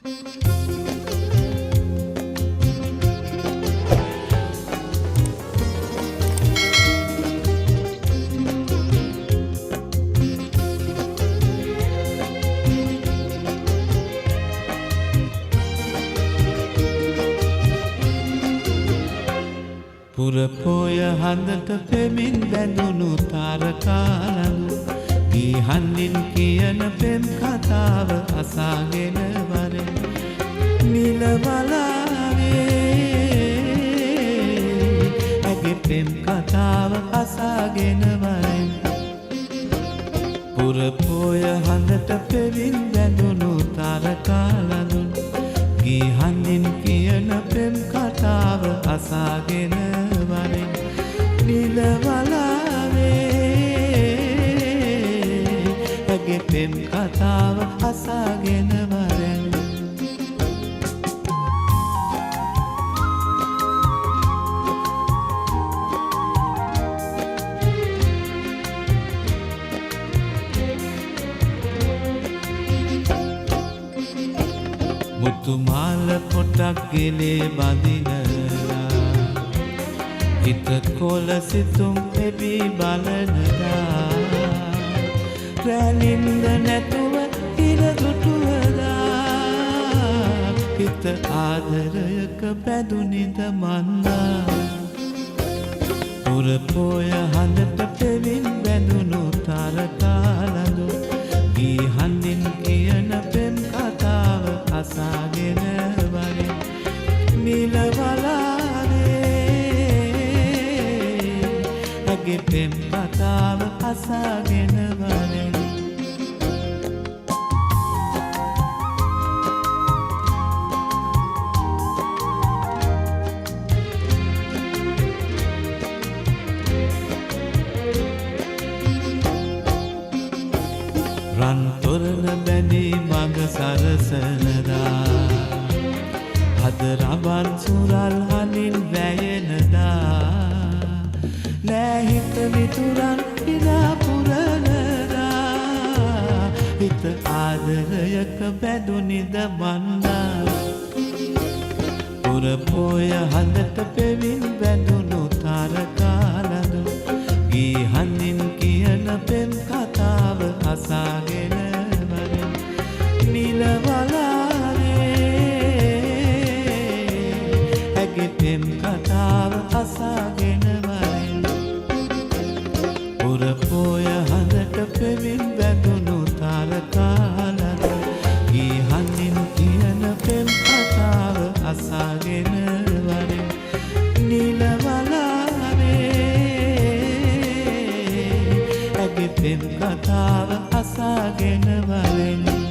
පුරපොය හඳට පෙමින් බැඳුණු තාරකාලඳු ගීහන්නින් කියන පෙම් කතාව අසාගෙන වරෙන් නිලවලාවේ ඇගේ පෙම් කතාව අසාගෙන වරෙන් පුරපොය හඳට පෙමින් බැඳුණු තාරකාලඳු ගීහන්නින් කියන පෙම් කතාව අසාගෙන වරෙන් නිලවලාවේ ඇගේ පෙම් කතාව අසාගෙන වරෙන් මුතුමාල පොටක් ගෙලේ බඳිනලා හිත කොල සිතුම් එබී බලනදා රැලින්ද නැතුව ඉරදුටුවදා හිත ආදරයක බැඳුනිද මන්දා පුරපොය හඳට පෙමින් බැඳුණු තාරකාලඳු ගීහන්නින් කියන පෙම් කතාව අසාගෙන වරෙන් නිලවලාවේ ඇගේ පෙම් කතාව අසාගෙන වරෙන් රන් තොරණ බැඳී මඟ සරසනදා හද රබන් සුරල් හනින් වැයෙනදා නෑහිත මිතුරන් ඉරාපුරනදා හිත ආදරයක බැඳුනිද මන්දා පුරපොය හඳට පෙමින් බැඳුණු තාරකාලඳු ගීහන්නින් කියන පෙම් කතාව අසාගෙන වරෙන් නිලවලාවේ ඇගේ පෙම් කතාව අසාගෙන වරෙන් පුරපොය හඳට පෙමින් බැඳුණු තාරකාලඳු ගීහන්නින් කියන පෙම් කතාව අසාගෙන වරෙන් නිලවලාවේ ඇගේ පෙම් කතාව අසාගෙන වරෙන්